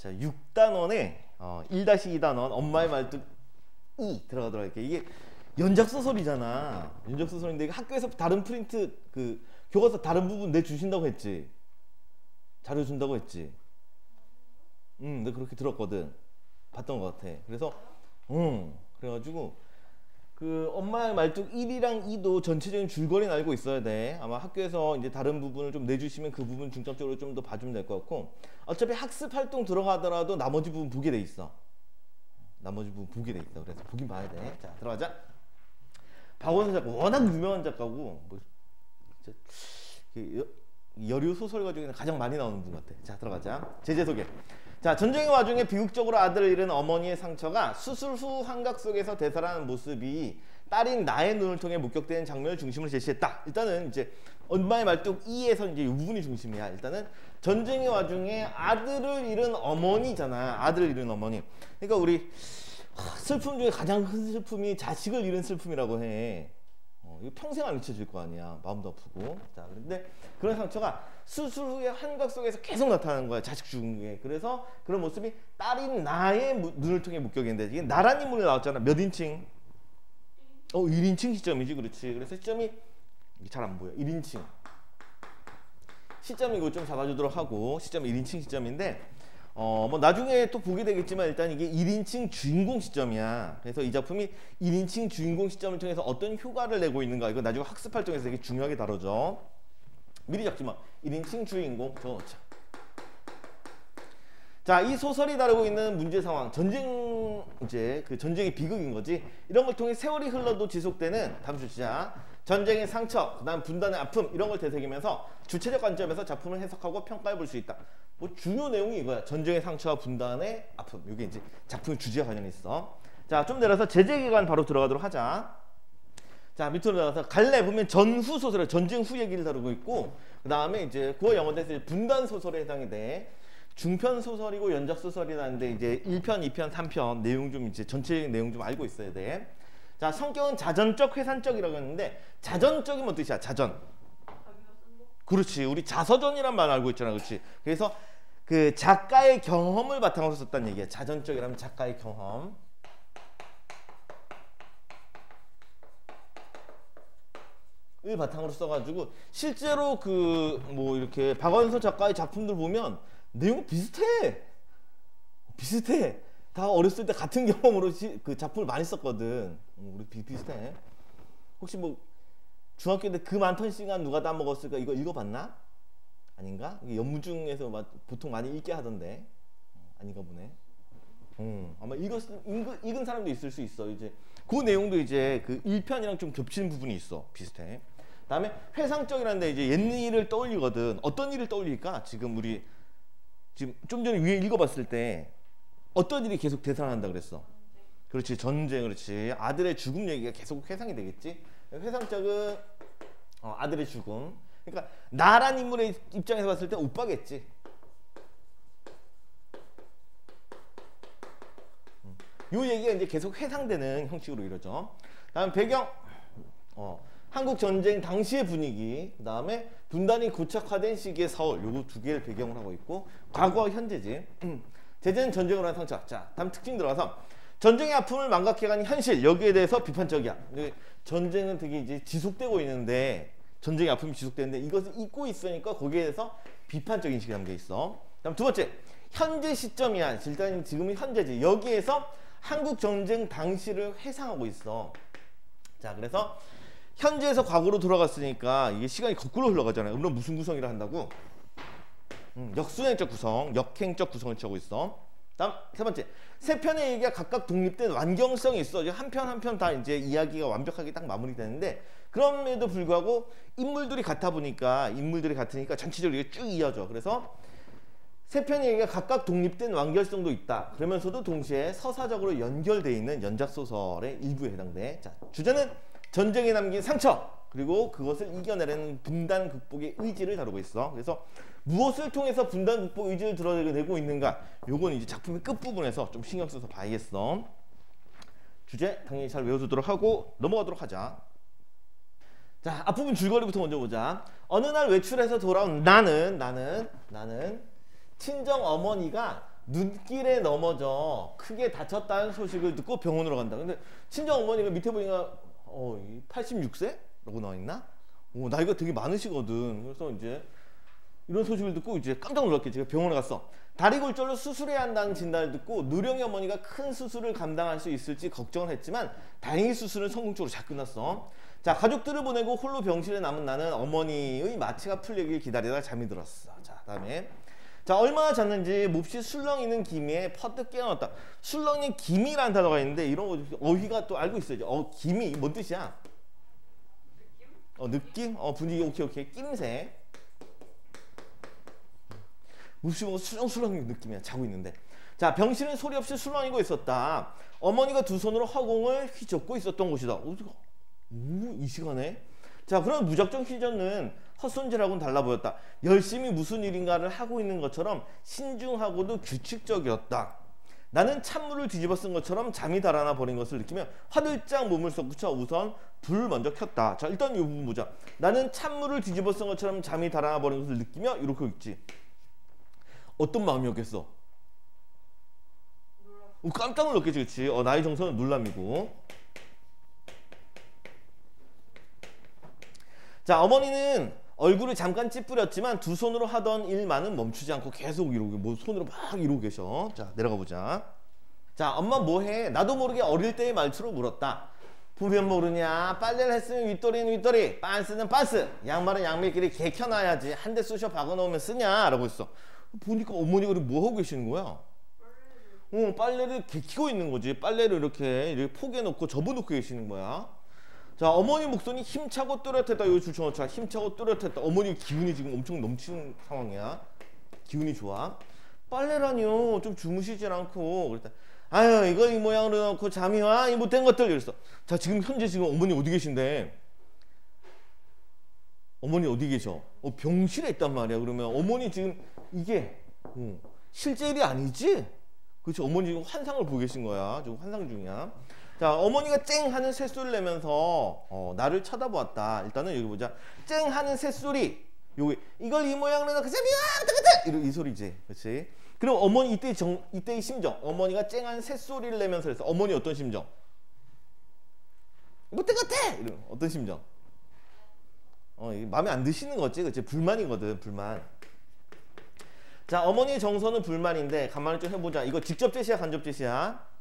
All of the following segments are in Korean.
자, 6단원에 1-2단원 엄마의 말뚝 이 들어가도록 할게. 이게 연작소설이잖아. 연작소설인데 학교에서 다른 프린트 그 교과서 다른 부분 내주신다고 했지. 자료 준다고 했지. 내가 그렇게 들었거든. 봤던 것 같아. 그래서 그래가지고 그 엄마의 말뚝 1이랑 2도 전체적인 줄거리는 알고 있어야 돼. 아마 학교에서 이제 다른 부분을 좀 내주시면 그 부분 중점적으로 좀 더 봐주면 될 것 같고, 어차피 학습 활동 들어가더라도 나머지 부분 보게 돼 있어. 나머지 부분 보게 돼 있어. 그래서 보긴 봐야 돼. 자, 들어가자. 박원순 작가 워낙 유명한 작가고 뭐 여류 소설가 중에는 가장 많이 나오는 분 같아. 자, 들어가자. 제재 소개. 자, 전쟁의 와중에 비극적으로 아들을 잃은 어머니의 상처가 수술 후 환각 속에서 되살아나는 모습이 딸인 나의 눈을 통해 목격되는 장면을 중심으로 제시했다. 일단은 이제 엄마의 말뚝 2에서 이제 이 부분이 중심이야. 일단은 전쟁의 와중에 아들을 잃은 어머니잖아. 아들을 잃은 어머니. 그러니까 우리 슬픔 중에 가장 큰 슬픔이 자식을 잃은 슬픔이라고 해. 이거 평생 안 잊혀질 거 아니야. 마음도 아프고. 자, 그런데 그런 상처가 수술 후에 환각 속에서 계속 나타나는 거야. 자식 죽은 게. 그래서 그런 모습이 딸인 나의 눈을 통해 목격했는데, 이게 나란 인물이 나왔잖아. 몇 인칭? 1인칭 시점이지. 그렇지. 그래서 시점이 잘 안 보여. 1인칭. 시점 이거 좀 잡아주도록 하고, 시점 1인칭 시점인데, 뭐 나중에 또 보게 되겠지만 일단 이게 1인칭 주인공 시점이야. 그래서 이 작품이 1인칭 주인공 시점을 통해서 어떤 효과를 내고 있는가, 이거 나중에 학습 활동에서 되게 중요하게 다뤄져. 미리 잡지 마. 1인칭 주인공 적어놓자. 자, 이 소설이 다루고 있는 문제 상황, 전쟁, 이제 그 전쟁의 비극인 거지. 이런 걸 통해 세월이 흘러도 지속되는 다음 주자 전쟁의 상처, 그다음 분단의 아픔, 이런 걸 되새기면서 주체적 관점에서 작품을 해석하고 평가해 볼 수 있다. 뭐 중요 내용이 이거야. 전쟁의 상처와 분단의 아픔. 이게 이제 작품의 주제와 관련이 있어. 자, 좀 내려서 제재 기간 바로 들어가도록 하자. 자, 밑으로 내려가서 갈래 보면 전후 소설을 전쟁 후 얘기를 다루고 있고, 그 다음에 이제 국어 영어 대에서 분단 소설에 해당이 돼. 중편 소설이고 연작 소설이라는데 이제 1편, 2편, 3편 내용 좀 이제 전체 내용 좀 알고 있어야 돼. 자, 성격은 자전적, 회산적이라고 했는데, 자전적이면 어떤 뜻이야? 자전. 그렇지. 우리 자서전이란 말 알고 있잖아. 그렇지. 그래서 그 작가의 경험을 바탕으로 썼다는 얘기야. 자전적이라면 작가의 경험. 을 바탕으로 써가지고 실제로 그 뭐 이렇게 박완서 작가의 작품들 보면 내용 비슷해. 비슷해. 다 어렸을 때 같은 경험으로 그 작품을 많이 썼거든. 우리 비슷해. 혹시 뭐 중학교 때 그 많던 시간 누가 다 먹었을까? 이거 읽어봤나? 아닌가? 이게 연무중에서 보통 많이 읽게 하던데. 아닌가 보네. 아마 읽은 사람도 있을 수 있어. 이제 그 내용도 이제 그 1편이랑 좀 겹치는 부분이 있어. 비슷해. 다음에 회상적이라는데 이제 옛 일을 떠올리거든. 어떤 일을 떠올릴까? 지금 우리 지금 좀 전에 위에 읽어봤을 때 어떤 일이 계속 되살아난다 그랬어? 그렇지, 전쟁. 그렇지. 아들의 죽음 얘기가 계속 회상이 되겠지. 회상적은 아들의 죽음. 그러니까 나란 인물의 입장에서 봤을 때 오빠겠지. 요 얘기가 이제 계속 회상되는 형식으로 이루어져. 다음 배경, 한국 전쟁 당시의 분위기, 그 다음에 분단이 고착화된 시기의 서울, 요거 두 개를 배경으로 하고 있고, 과거와 현재지. 제재는 전쟁으로 한 상처. 자, 다음 특징 들어가서 전쟁의 아픔을 망각해가는 현실, 여기에 대해서 비판적이야. 전쟁은 되게 이제 지속되고 있는데, 전쟁의 아픔이 지속되는데 이것을 잊고 있으니까 거기에 대해서 비판적인 인식이 담겨 있어. 다음 두 번째, 현재 시점이야. 일단 지금은 현재지. 여기에서 한국 전쟁 당시를 회상하고 있어. 자, 그래서 현재에서 과거로 돌아갔으니까 이게 시간이 거꾸로 흘러가잖아요. 물론 무슨 구성이라 한다고? 역순행적 구성, 역행적 구성을 취하고 있어. 다음 세 번째, 세 편의 얘기가 각각 독립된 완경성이 있어. 한 편 한 편 다 이제 이야기가 완벽하게 딱 마무리되는데, 그럼에도 불구하고 인물들이 같으니까 전체적으로 이게 쭉 이어져. 그래서 세 편의 얘기가 각각 독립된 완결성도 있다. 그러면서도 동시에 서사적으로 연결되어 있는 연작 소설의 일부에 해당돼. 자, 주제는 전쟁에 남긴 상처, 그리고 그것을 이겨내려는 분단 극복의 의지를 다루고 있어. 그래서 무엇을 통해서 분단 극복 의지를 드러내고 있는가, 요건 이제 작품의 끝부분에서 좀 신경 써서 봐야겠어. 주제 당연히 잘 외워두도록 하고 넘어가도록 하자. 자, 앞부분 줄거리부터 먼저 보자. 어느 날 외출해서 돌아온 나는 친정 어머니가 눈길에 넘어져 크게 다쳤다는 소식을 듣고 병원으로 간다. 근데 친정 어머니가 밑에 보니까 86세라고 나와 있나? 나이가 되게 많으시거든. 그래서 이제 이런 소식을 듣고 이제 깜짝 놀랐게 제가 병원에 갔어. 다리 골절로 수술해야 한다는 진단을 듣고 누령이 어머니가 큰 수술을 감당할 수 있을지 걱정을 했지만 다행히 수술은 성공적으로 잘 끝났어. 자, 가족들을 보내고 홀로 병실에 남은 나는 어머니의 마취가 풀리길 기다리다가 잠이 들었어. 자, 다음에 자, 얼마나 잤는지 몹시 술렁이는 기미에 퍼뜩 깨어났다. 술렁이는 기미라는 단어가 있는데 이런 거 어휘가 또 알고 있어야죠. 기미 뭔 뜻이야? 느낌? 분위기 오케이 낌새. 몹시 뭐 술렁술렁 느낌이야. 자고 있는데. 자, 병실은 소리 없이 술렁이고 있었다. 어머니가 두 손으로 허공을 휘젓고 있었던 곳이다. 이 시간에? 자, 그럼 무작정 휘젓는 헛손질하고는 달라 보였다. 열심히 무슨 일인가를 하고 있는 것처럼 신중하고도 규칙적이었다. 나는 찬물을 뒤집어 쓴 것처럼 잠이 달아나 버린 것을 느끼며 화들짝 몸을 솟구쳐 우선 불을 먼저 켰다. 자, 일단 이 부분 보자. 나는 찬물을 뒤집어 쓴 것처럼 잠이 달아나 버린 것을 느끼며 이렇게 읽지. 어떤 마음이었겠어? 깜짝 놀랐겠지, 그치? 나의 정서는 놀람이고. 자, 어머니는 얼굴을 잠깐 찌푸렸지만 두 손으로 하던 일만은 멈추지 않고 계속 이러고 뭐 손으로 막 이러고 계셔. 자, 내려가 보자. 자, 엄마 뭐해? 나도 모르게 어릴 때의 말투로 물었다. 보면 모르냐? 빨래를 했으면 윗도리는 윗도리, 빤스는 빤스, 양말은 양말끼리 개켜놔야지. 한 대 쑤셔 박아놓으면 쓰냐? 라고 했어. 보니까 어머니가 뭐 하고 계시는 거야? 빨래를 개키고 있는 거지. 빨래를 이렇게 포개놓고 접어놓고 계시는 거야. 자, 어머니 목소리 힘차고 또렷했다. 이거 줄쳐놓자. 힘차고 또렷했다. 어머니 기운이 지금 엄청 넘치는 상황이야. 기운이 좋아. 빨래라니요. 좀 주무시질 않고. 그랬다. 아유, 이거 이 모양으로 놓고 잠이 와? 이 못된 것들. 이랬어. 자, 지금 현재 어머니 어디 계신데? 어머니 어디 계셔? 병실에 있단 말이야. 그러면 어머니 지금 이게 실제 일이 아니지? 그렇지. 어머니 지금 환상을 보고 계신 거야. 지금 환상 중이야. 자, 어머니가 쨍 하는 새소리를 내면서 나를 쳐다보았다. 일단은 여기 보자. 쨍 하는 새소리. 여기 이걸 이 모양으로 놓고 잠이 와! 이 소리지. 그렇지? 그럼 어머니 이때의 심정. 어머니가 쨍 하는 새소리를 내면서 그래서 어머니 어떤 심정? 못된 것 같아! 이런 어떤 심정? 마음에 안 드시는 거지. 그치? 불만이거든. 불만. 자, 어머니의 정서는 불만인데 가만히 좀 해보자. 이거 직접 제시야, 간접 제시야?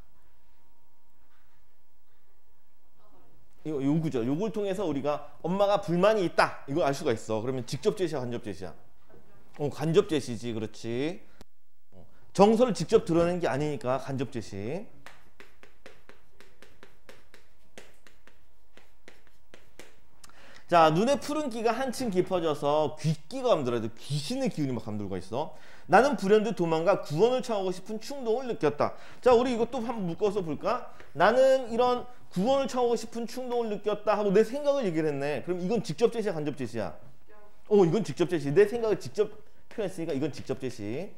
이거 요구죠. 요걸 통해서 우리가 엄마가 불만이 있다. 이거 알 수가 있어. 그러면 직접 제시야, 간접 제시야? 간접 제시지. 그렇지. 정서를 직접 드러낸 게 아니니까 간접 제시. 자, 눈에 푸른 기가 한층 깊어져서 귀기가 감돌아. 귀신의 기운이 막 감돌고 있어. 나는 불현듯 도망가 구원을 청하고 싶은 충동을 느꼈다. 자, 우리 이것도 한번 묶어서 볼까? 나는 이런 구원을 청하고 싶은 충동을 느꼈다 하고 내 생각을 얘기를 했네. 그럼 이건 직접 제시야, 간접 제시야? 이건 직접 제시. 내 생각을 직접 표현했으니까 이건 직접 제시.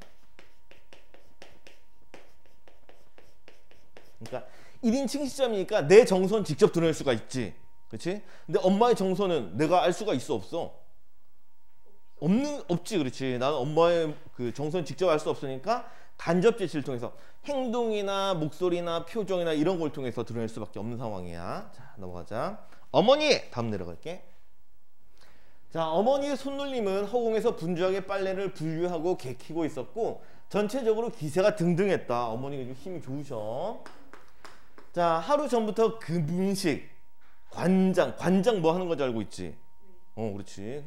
그러니까 1인칭 시점이니까 내 정서는 직접 드러낼 수가 있지. 그렇지? 근데 엄마의 정서는 내가 알 수가 있어, 없어? 없지. 그렇지. 나는 엄마의 그 정서는 직접 알 수 없으니까 간접 제시를 통해서 행동이나 목소리나 표정이나 이런 걸 통해서 드러낼 수밖에 없는 상황이야. 자, 넘어가자. 어머니! 다음 내려갈게. 자, 어머니의 손놀림은 허공에서 분주하게 빨래를 분류하고 개키고 있었고 전체적으로 기세가 등등했다. 어머니가 좀 힘이 좋으셔. 자, 하루 전부터 금식, 관장 뭐 하는 건지 알고 있지? 그렇지.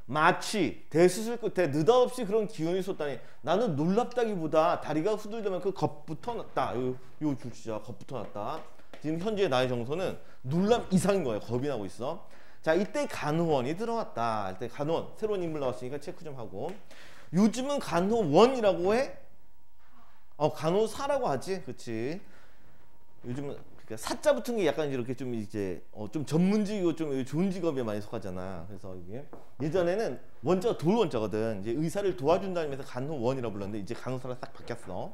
마취, 대수술 끝에 느닷없이 그런 기운이 솟다니 나는 놀랍다기보다 다리가 후들대면 그 겁부터 났다. 요 줄치자 겁부터 났다. 지금 현재 나의 정서는 놀람 이상인 거예요. 겁이 나고 있어. 자, 이때 간호원이 들어왔다. 이때 간호원 새로운 인물 나왔으니까 체크 좀 하고. 요즘은 간호원이라고 해? 간호사라고 하지. 그렇지. 요즘은 사자 붙은 게 약간 이렇게 좀 이제 좀 전문직이고 좀 좋은 직업에 많이 속하잖아. 그래서 이게 예전에는 원자가 돌원자거든. 이제 의사를 도와준다는 의미에서 간호원이라고 불렀는데 이제 간호사로 싹 바뀌었어.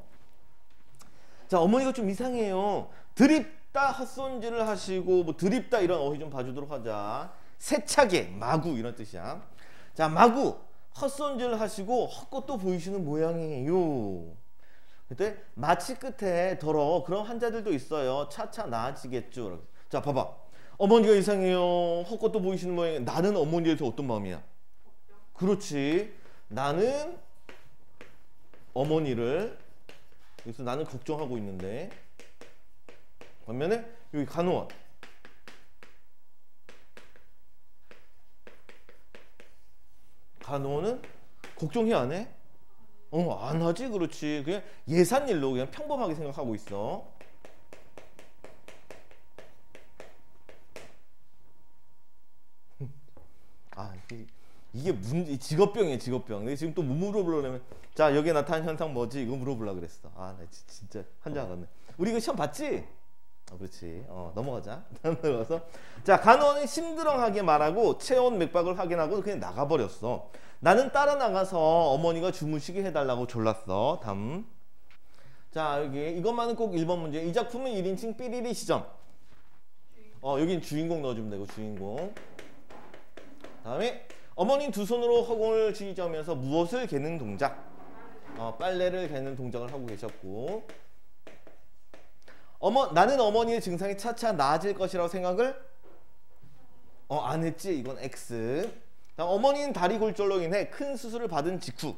자, 어머니가 좀 이상해요. 드립다 헛손질을 하시고 뭐 드립다 이런 어휘 좀 봐주도록 하자. 세차게 마구 이런 뜻이야. 자, 마구 헛손질을 하시고 헛것도 보이시는 모양이에요. 그때 마취 끝에 더러 그런 환자들도 있어요. 차차 나아지겠죠. 자, 봐봐. 어머니가 이상해요. 헛것도 보이시는 모양이에요. 나는 어머니에 대해서 어떤 마음이야? 그렇지. 나는 어머니를 여기서 나는 걱정하고 있는데 반면에 여기 간호원 간호원은 걱정해 안 해? 안 하지. 그렇지. 그냥 예산일로 그냥 평범하게 생각하고 있어. 아, 이게 문제, 직업병이에요, 직업병. 근데 지금 또 뭐 물어보려면, 자, 여기에 나타난 현상 뭐지? 이거 물어보려고 그랬어. 아, 나 진짜 한줄 알았네. 우리 이거 시험 봤지? 그렇지. 넘어가자. 넘어가서. 자, 간호원이 심드렁하게 말하고 체온 맥박을 확인하고 그냥 나가버렸어. 나는 따라 나가서 어머니가 주무시게 해달라고 졸랐어. 다음. 자, 여기 이것만은 꼭 1번 문제. 이 작품은 1인칭 삐리리 시점. 여긴 주인공 넣어주면 되고, 주인공. 다음에 어머니는 두 손으로 허공을 쥐저으면서 무엇을 개는 동작? 빨래를 개는 동작을 하고 계셨고, 나는 어머니의 증상이 차차 나아질 것이라고 생각을 안 했지. 이건 X. 다음, 어머니는 다리 골절로 인해 큰 수술을 받은 직후.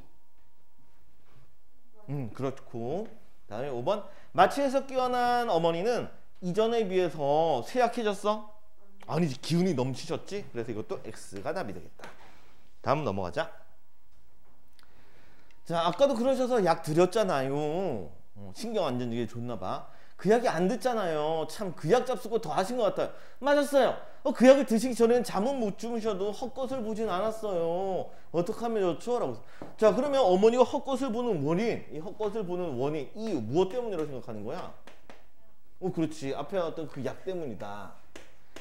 그렇고. 다음에 5번. 마취에서 깨어난 어머니는 이전에 비해서 쇠약해졌어? 아니지. 기운이 넘치셨지? 그래서 이것도 X가 답이 되겠다. 다음 넘어가자. 자, 아까도 그러셔서 약 드렸잖아요. 신경 안정제에 줬나 봐. 그 약이 안 듣잖아요. 참 그 약 잡수고 더 하신 것 같아요. 맞았어요. 그 약을 드시기 전에는 잠은 못 주무셔도 헛것을 보진 않았어요. 어떻게 하면 좋죠? 라고. 자, 그러면 어머니가 헛것을 보는 원인, 이 헛것을 보는 원인, 이 무엇 때문이라고 생각하는 거야? 그렇지. 앞에 나왔던 그 약 때문이다.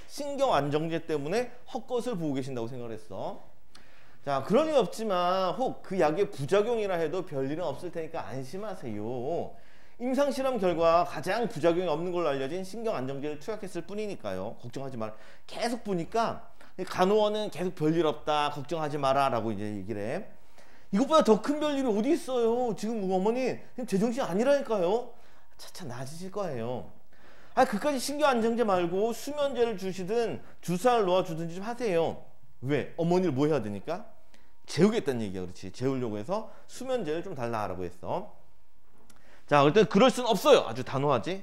신경 안정제 때문에 헛것을 보고 계신다고 생각을 했어. 자, 그럴 리 없지만 혹 그 약의 부작용이라 해도 별일은 없을 테니까 안심하세요. 임상실험 결과 가장 부작용이 없는 걸로 알려진 신경 안정제를 투약했을 뿐이니까요. 걱정하지 마라. 계속 보니까 간호원은 계속 별일 없다. 걱정하지 마라 라고 이제 얘기를 해. 이것보다 더 큰 별일이 어디 있어요. 지금 어머니 제정신 아니라니까요. 차차 나아지실 거예요. 그까지 신경 안정제 말고 수면제를 주시든 주사를 놓아주든지 좀 하세요. 왜? 어머니를 뭐 해야 되니까? 재우겠다는 얘기야. 그렇지. 재우려고 해서 수면제를 좀 달라라고 했어. 자, 일단 그럴 순 없어요. 아주 단호하지.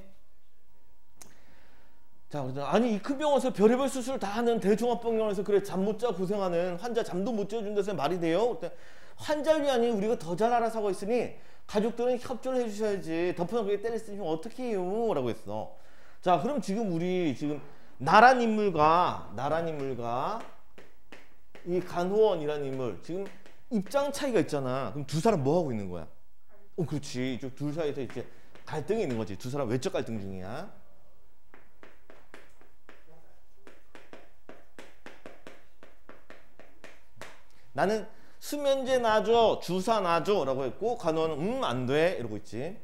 자, 아니 이 큰 병원에서 별의별 수술 다 하는 대종합병원에서 그래 잠 못 자 고생하는 환자 잠도 못 재워준 데서 말이 돼요? 환자를 위하니 우리가 더 잘 알아서 하고 있으니 가족들은 협조를 해주셔야지. 덮어놓고 때릴 쓰면 어떻게 해요? 라고 했어. 자, 그럼 우리 나란 인물과 이 간호원이라는 인물 지금 입장 차이가 있잖아. 그럼 두 사람 뭐 하고 있는 거야? 그렇지. 이쪽 둘 사이에서 이렇게 갈등이 있는 거지. 두 사람 외적 갈등 중이야. 나는 수면제 놔줘, 주사 놔줘 라고 했고 간호원은 안 돼 이러고 있지.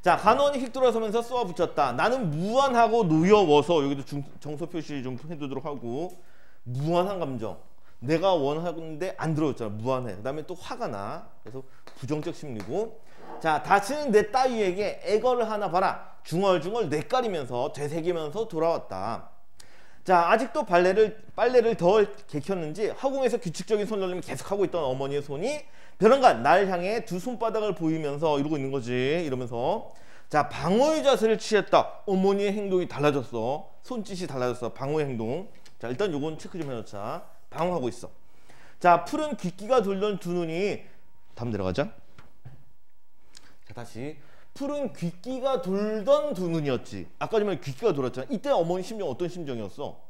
자, 간호원이 휙 돌아서면서 쏘아 붙였다. 나는 무한하고 노여워서 여기도 정서 표시 좀 해두도록 하고 무한한 감정. 내가 원하는데 안 들어줬잖아. 무한해. 그 다음에 또 화가 나. 그래서 부정적 심리고. 자, 다시는 내 따위에게 애거를 하나 봐라. 중얼중얼 뇌까리면서 되새기면서 돌아왔다. 자, 아직도 빨래를 덜 개켰는지 허공에서 규칙적인 손놀림을 계속하고 있던 어머니의 손이 벼랑간 날 향해 두 손바닥을 보이면서 이러고 있는 거지. 이러면서 자, 방어의 자세를 취했다. 어머니의 행동이 달라졌어. 손짓이 달라졌어. 방어의 행동. 자, 일단 요건 체크 좀 해놓자. 방어하고 있어. 자, 푸른 귓기가 돌던 두 눈이 다음 내려가자. 자, 다시 푸른 귓기가 돌던 두 눈이었지. 아까 전에 귓기가 돌았잖아. 이때 어머니 심정 어떤 심정이었어?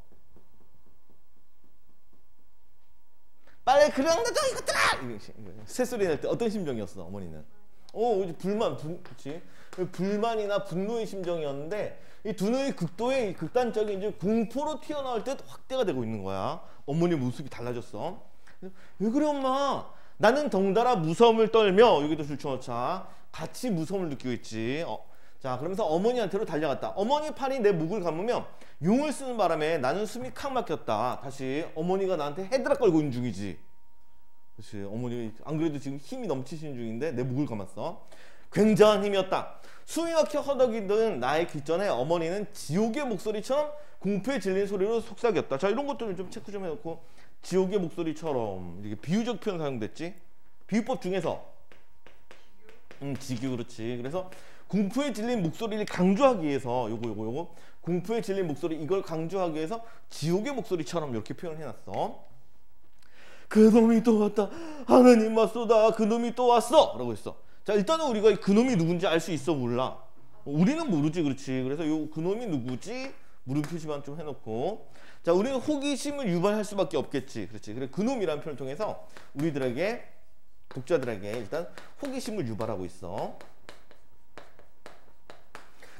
빨리 그냥 놔둬 이것들아! 새소리 낼 때 어떤 심정이었어 어머니는? 그렇지. 불만이나 분노의 심정이었는데 이 두 눈이 극단적인 이제 공포로 튀어나올 때 확대가 되고 있는 거야. 어머니 모습이 달라졌어. 왜 그래 엄마? 나는 덩달아 무서움을 떨며 여기도 줄쳐놓자. 같이 무서움을 느끼고 있지. 자, 그러면서 어머니한테로 달려갔다. 어머니 팔이 내 목을 감으며 용을 쓰는 바람에 나는 숨이 칵 막혔다. 다시 어머니가 나한테 헤드락 걸고 있는 중이지. 그렇지. 어머니 안 그래도 지금 힘이 넘치시는 중인데 내 목을 감았어. 굉장한 힘이었다. 숨이 막혀 허덕이던 나의 귓전에 어머니는 지옥의 목소리처럼 공포에 질린 소리로 속삭였다. 자, 이런 것들을 좀 체크 좀 해놓고, 지옥의 목소리처럼 이렇게 비유적 표현 사용됐지. 비유법 중에서 지규. 그렇지. 그래서 공포에 질린 목소리를 강조하기 위해서 요거 공포에 질린 목소리, 이걸 강조하기 위해서 지옥의 목소리처럼 이렇게 표현을 해놨어. 그놈이 또 왔다. 하느님 맞소다. 그놈이 또 왔어. 라고 했어. 자, 일단은 우리가 그놈이 누군지 알 수 있어, 몰라? 우리는 모르지. 그렇지. 그래서 요 그놈이 누구지? 물음 표시만 좀 해놓고, 자, 우리는 호기심을 유발할 수밖에 없겠지. 그렇지. 그래, 그놈이라는 표현을 통해서 우리들에게, 독자들에게 일단 호기심을 유발하고 있어.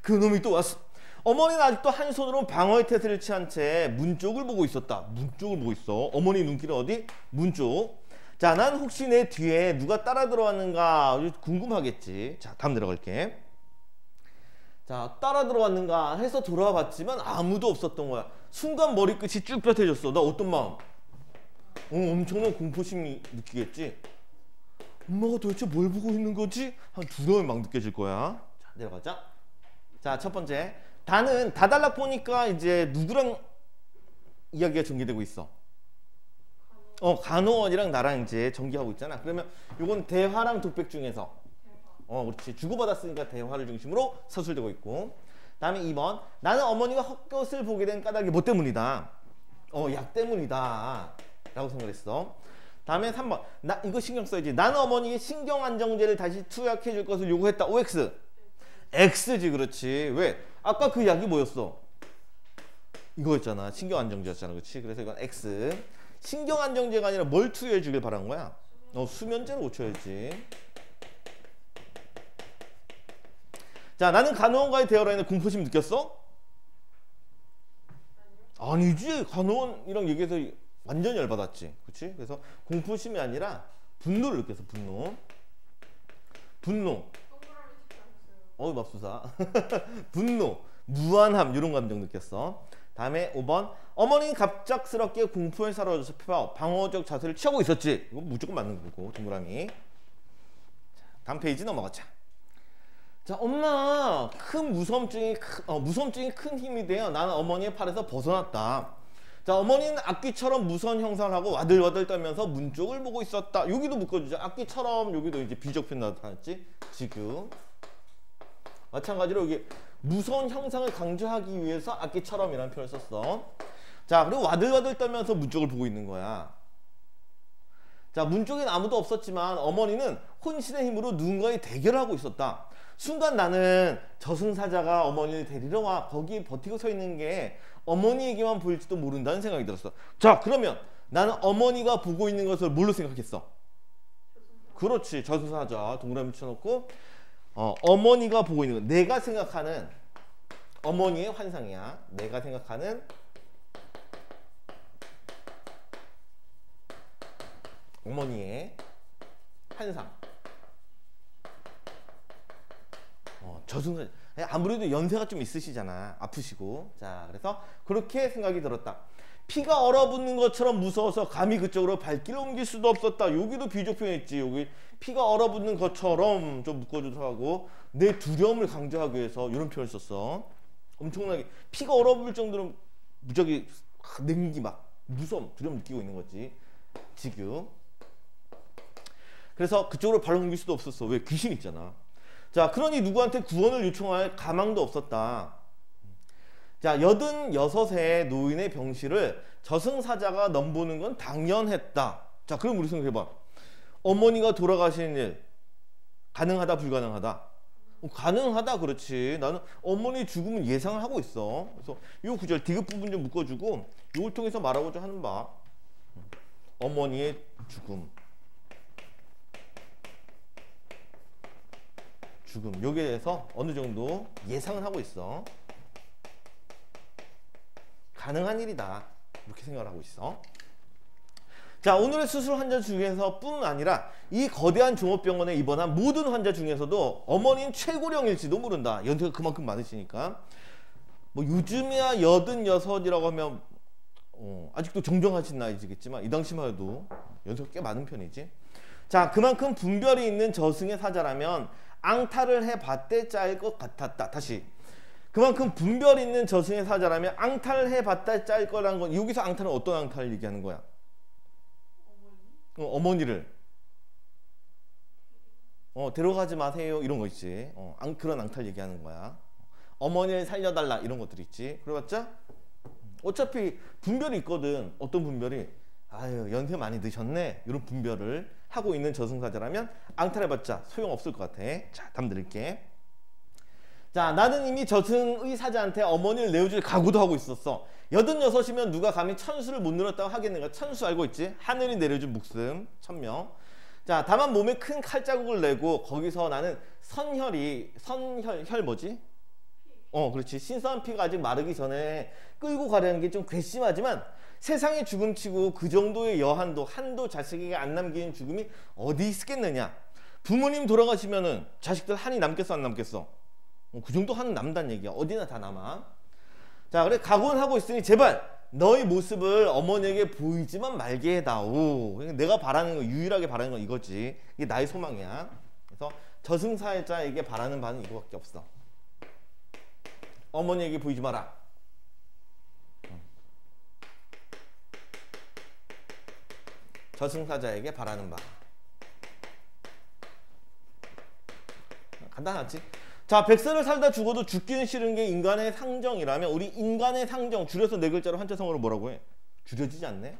그놈이 또 왔어. 어머니는 아직도 한 손으로 방어의 태세를 취한 채 문 쪽을 보고 있었다. 문 쪽을 보고 있어. 어머니 눈길은 어디? 문 쪽. 자, 난 혹시 내 뒤에 누가 따라 들어왔는가 궁금하겠지. 자, 다음 내려갈게. 자, 따라 들어왔는가 해서 돌아와 봤지만 아무도 없었던 거야. 순간 머리끝이 쭉 뼈해졌어. 나 어떤 마음? 엄청난 공포심이 느끼겠지. 엄마가 도대체 뭘 보고 있는 거지? 한 두려움이 막 느껴질 거야. 자, 내려가자. 자, 첫 번째. 다는 다달락 보니까 이제 누구랑 이야기가 전개되고 있어? 간호원이랑 나랑 이제 전개하고 있잖아. 그러면 요건 대화랑 독백 중에서 그렇지. 주고받았으니까 대화를 중심으로 서술되고 있고. 다음에 2번. 나는 어머니가 헛것을 보게 된 까닭이 뭐 때문이다? 약 때문이다. 라고 생각했어. 다음에 3번. 이거 신경 써야지. 나는 어머니의 신경안정제를 다시 투약해 줄 것을 요구했다. OX. X지. 그렇지. 왜? 아까 그 약이 뭐였어? 이거였잖아. 신경안정제였잖아. 그렇지? 그래서 이건 X. 신경안정제가 아니라 뭘 투여해 주길 바란 거야? 수면제를 고쳐야지. 자, 나는 간호원과의 대화로 인해 공포심 느꼈어? 아니지. 간호원이랑 얘기해서 완전히 열받았지. 그렇지? 그래서 공포심이 아니라 분노를 느꼈어. 분노. 맙소사. 분노, 무한함, 이런 감정 느꼈어. 다음에 5번. 어머니는 갑작스럽게 공포에 사로잡혀서 방어적 자세를 취하고 있었지. 이거 무조건 맞는 거고, 동그라미. 자, 다음 페이지 넘어가자. 자, 엄마, 무서움증이 큰 힘이 되어 나는 어머니의 팔에서 벗어났다. 자, 어머니는 악귀처럼 무서운 형상을 하고 와들와들 떨면서 문 쪽을 보고 있었다. 여기도 묶어주자. 악귀처럼, 여기도 이제 비적 표현 나타났지. 지금. 마찬가지로 여기 무서운 형상을 강조하기 위해서 악기처럼이라는 표현을 썼어. 자, 그리고 와들와들 떨면서 문 쪽을 보고 있는 거야. 자, 문 쪽엔 아무도 없었지만 어머니는 혼신의 힘으로 누군가의 대결을 하고 있었다. 순간 나는 저승사자가 어머니를 데리러 와 거기 버티고 서 있는 게 어머니에게만 보일지도 모른다는 생각이 들었어. 자, 그러면 나는 어머니가 보고 있는 것을 뭘로 생각했어? 그렇지. 저승사자 동그라미 쳐놓고 어머니가 보고 있는 거, 내가 생각하는 어머니의 환상이야. 내가 생각하는 어머니의 환상. 저승사자. 아무래도 연세가 좀 있으시잖아. 아프시고. 자, 그래서 그렇게 생각이 들었다. 피가 얼어붙는 것처럼 무서워서 감히 그쪽으로 발길을 옮길 수도 없었다. 여기도 비유적 표현했지. 여기 피가 얼어붙는 것처럼 좀 묶어주기도 하고 내 두려움을 강조하기 위해서 이런 표현을 썼어. 엄청나게 피가 얼어붙을 정도로 무지하게 냉기 막 무서움, 두려움 느끼고 있는 거지. 지금. 그래서 그쪽으로 발을 옮길 수도 없었어. 왜? 귀신 있잖아. 자, 그러니 누구한테 구원을 요청할 가망도 없었다. 자, 86세 노인의 병실을 저승사자가 넘보는 건 당연했다. 자, 그럼 우리 생각해봐. 어머니가 돌아가시는 일 가능하다, 불가능하다? 가능하다. 그렇지. 나는 어머니 죽음은 예상을 하고 있어. 그래서 이 구절 디귿 부분 좀 묶어주고 이걸 통해서 말하고자 하는 바. 어머니의 죽음. 여기에 대해서 어느 정도 예상을 하고 있어. 가능한 일이다. 이렇게 생각을 하고 있어. 자, 오늘의 수술 환자 중에서 뿐 아니라 이 거대한 종합병원에 입원한 모든 환자 중에서도 어머니는 최고령일지도 모른다. 연세가 그만큼 많으시니까. 뭐 요즘이야 86이라고 하면 아직도 정정하신 나이지겠지만 이 당시만 해도 연세가 꽤 많은 편이지. 자, 그만큼 분별이 있는 저승의 사자라면 앙탈을 해봤대 짜일 것 같았다. 다시. 그만큼 분별 있는 저승의 사자라면 앙탈을 해봤다 짜일 거라는 건 여기서 앙탈은 어떤 앙탈을 얘기하는 거야? 어머니를 데려가지 마세요 이런 거 있지. 그런 앙탈 얘기하는 거야. 어머니를 살려달라 이런 것들 있지. 그래봤자 어차피 분별이 있거든. 어떤 분별이 아유 연세 많이 드셨네 이런 분별을 하고 있는 저승사자라면 앙탈해봤자 소용없을 것 같아. 자 답 드릴게. 자 나는 이미 저승의 사자한테 어머니를 내어줄 각오도 하고 있었어. 86이면 누가 감히 천수를 못 늘었다고 하겠는가. 천수 알고 있지? 하늘이 내려준 목숨 1000명. 자 다만 몸에 큰 칼자국을 내고 거기서 나는 혈 뭐지? 그렇지. 신선한 피가 아직 마르기 전에 끌고 가려는 게 좀 괘씸하지만 세상에 죽음치고 그 정도의 여한도 한도 자식에게 안 남기는 죽음이 어디 있겠느냐. 부모님 돌아가시면은 자식들 한이 남겠어 안 남겠어? 그 정도 한은 남단 얘기야. 어디나 다 남아. 자 그래 각오는 하고 있으니 제발 너의 모습을 어머니에게 보이지만 말게 해다오. 내가 바라는 거 유일하게 바라는 건 이거지. 이게 나의 소망이야. 그래서 저승사자에게 바라는 바는 이거밖에 없어. 어머니에게 보이지 마라. 저승사자에게 바라는 바. 간단하지? 자, 백세를 살다 죽어도 죽기는 싫은 게 인간의 상정이라면 우리 인간의 상정 줄여서 네 글자로 한자성어로 뭐라고 해? 줄여지지 않네?